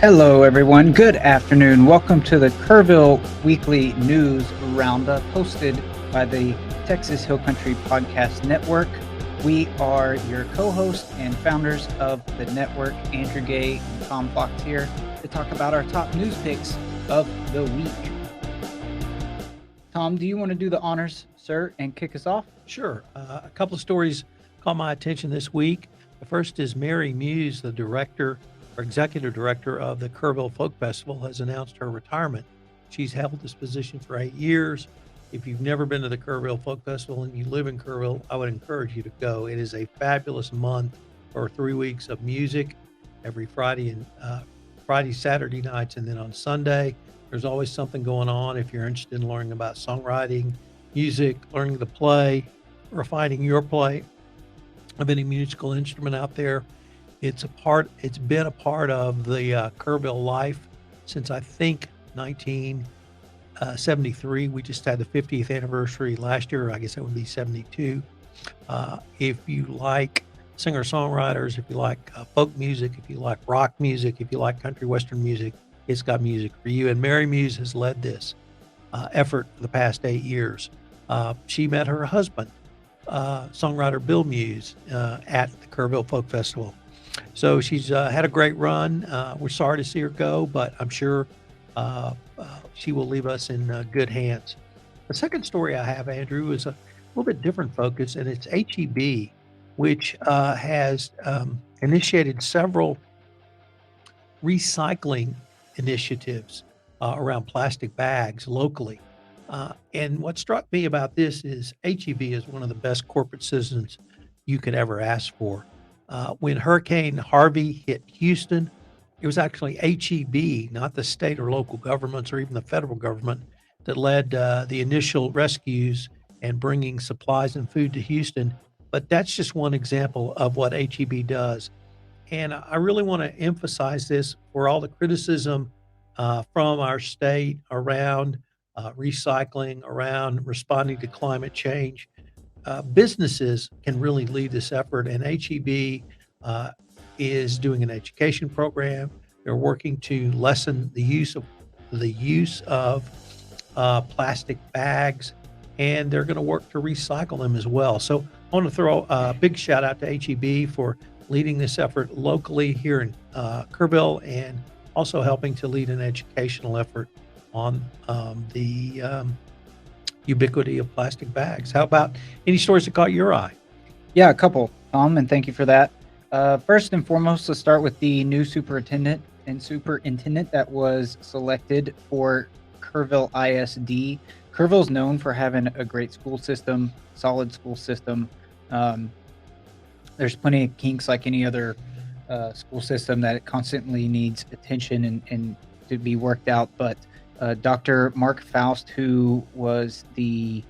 Hello, everyone. Good afternoon. Welcome to the Kerrville Weekly News Roundup, hosted by the Texas Hill Country Podcast Network. We are your co-hosts and founders of the network, Andrew Gay and Tom Fox, here to talk about our top news picks of the week. Tom, do you want to do the honors, sir, and kick us off? Sure. A couple of stories caught my attention this week. The first is Mary Muse, the executive director of the Kerrville Folk Festival, has announced her retirement. She's held this position for 8 years. If you've never been to the Kerrville Folk Festival and you live in Kerrville, I would encourage you to go. It is a fabulous month or 3 weeks of music every Friday, Saturday nights, and then on Sunday. There's always something going on. If you're interested in learning about songwriting, music, learning to play, refining your play of any musical instrument out there, it's been a part of the Kerrville life since I think 1973. We just had the 50th anniversary last year. I guess that would be 72. If you like singer-songwriters, if you like folk music, if you like rock music, if you like country western music, it's got music for you. And Mary Muse has led this effort for the past 8 years. She met her husband, songwriter Bill Muse, at the Kerrville Folk Festival. So she's had a great run. We're sorry to see her go, but I'm sure she will leave us in good hands. The second story I have, Andrew, is a little bit different focus, and it's HEB, which has initiated several recycling initiatives around plastic bags locally. And what struck me about this is HEB is one of the best corporate citizens you could ever ask for. When Hurricane Harvey hit Houston, it was actually HEB, not the state or local governments or even the federal government, that led the initial rescues and bringing supplies and food to Houston. But that's just one example of what HEB does. And I really want to emphasize this for all the criticism from our state around recycling, around responding to climate change. Businesses can really lead this effort, and HEB is doing an education program. They're working to lessen the use of plastic bags, and they're going to work to recycle them as well. So I want to throw a big shout out to HEB for leading this effort locally here in Kerrville, and also helping to lead an educational effort on the ubiquity of plastic bags. How about any stories that caught your eye? Yeah, a couple, Tom, and thank you for that. First and foremost, let's start with the new superintendent that was selected for Kerrville ISD. Kerrville is known for having a great school system, solid school system. There's plenty of kinks like any other school system that it constantly needs attention and to be worked out. But Dr. Mark Faust, who was the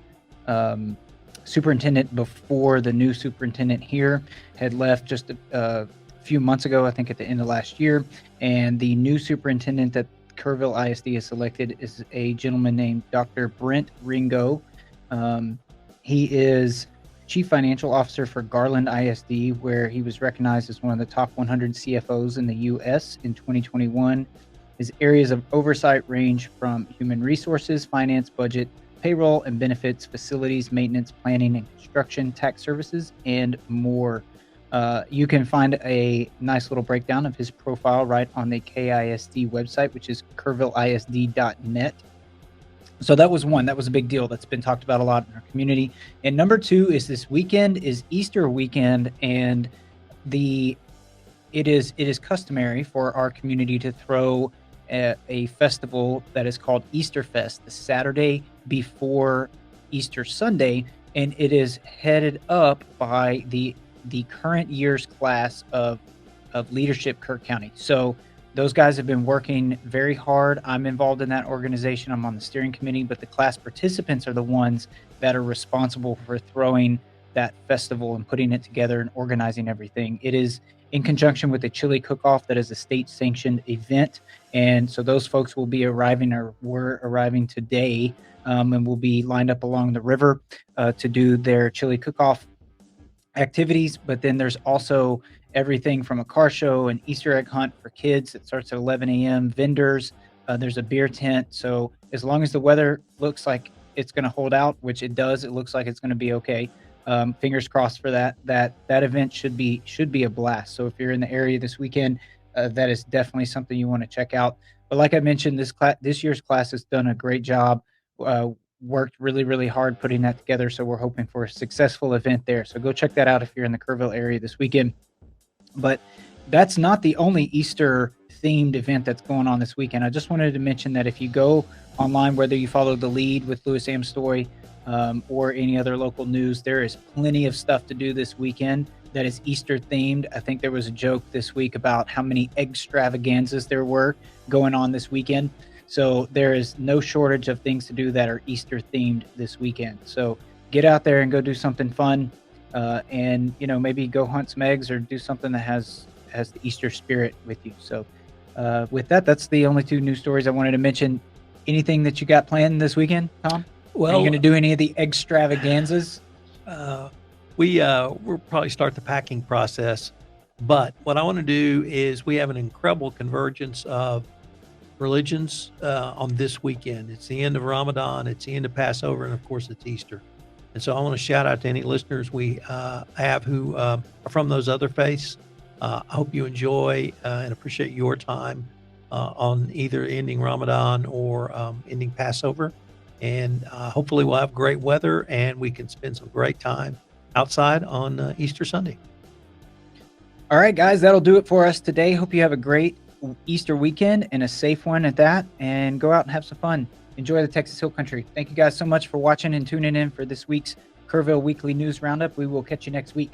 superintendent before the new superintendent here, had left just a few months ago, I think at the end of last year. And the new superintendent that Kerrville ISD has selected is a gentleman named Dr. Brent Ringo. He is Chief Financial Officer for Garland ISD, where he was recognized as one of the top 100 CFOs in the U.S. in 2021. His areas of oversight range from human resources, finance, budget, payroll and benefits, facilities, maintenance, planning and construction, tax services, and more. You can find a nice little breakdown of his profile right on the KISD website, which is kerrvilleisd.net. So that was one. That was a big deal. That's been talked about a lot in our community. And number two is this weekend is Easter weekend, and it is customary for our community to throw a festival that is called Easter Fest the Saturday before Easter Sunday, and it is headed up by the current year's class of Leadership Kirk County. So those guys have been working very hard. I'm involved in that organization. I'm on the steering committee, but the class participants are the ones that are responsible for throwing that festival and putting it together and organizing everything. It is in conjunction with the chili cook-off that is a state-sanctioned event. And so those folks will be arriving, or were arriving today, and will be lined up along the river to do their chili cook-off activities. But then there's also everything from a car show, an Easter egg hunt for kids that starts at 11 a.m., vendors. There's a beer tent. So as long as the weather looks like it's going to hold out, which it does, it looks like it's going to be okay. Fingers crossed for that. That event should be a blast. So if you're in the area this weekend, that is definitely something you want to check out. But like I mentioned, this year's class has done a great job. Worked really, really hard putting that together. So we're hoping for a successful event there. So go check that out if you're in the Kerrville area this weekend. But that's not the only Easter themed event that's going on this weekend. I just wanted to mention that if you go online, whether you follow The Lead with Louis Amstoy or any other local news, there is plenty of stuff to do this weekend that is Easter themed. I think there was a joke this week about how many extravaganzas there were going on this weekend. So there is no shortage of things to do that are Easter themed this weekend. So get out there and go do something fun, and maybe go hunt some eggs or do something that has the Easter spirit with you. So with that, that's the only two news stories I wanted to mention. Anything that you got planned this weekend, Tom? Well, are you going to do any of the extravaganzas? We'll probably start the packing process, but what I want to do is we have an incredible convergence of religions on this weekend. It's the end of Ramadan, it's the end of Passover, and of course it's Easter. And so I want to shout out to any listeners we have who are from those other faiths. I hope you enjoy and appreciate your time on either ending Ramadan or ending Passover. And hopefully we'll have great weather and we can spend some great time outside on Easter Sunday. All right, guys, that'll do it for us today. Hope you have a great Easter weekend and a safe one at that, and go out and have some fun. Enjoy the Texas Hill Country. Thank you guys so much for watching and tuning in for this week's Kerrville Weekly News Roundup. We will catch you next week.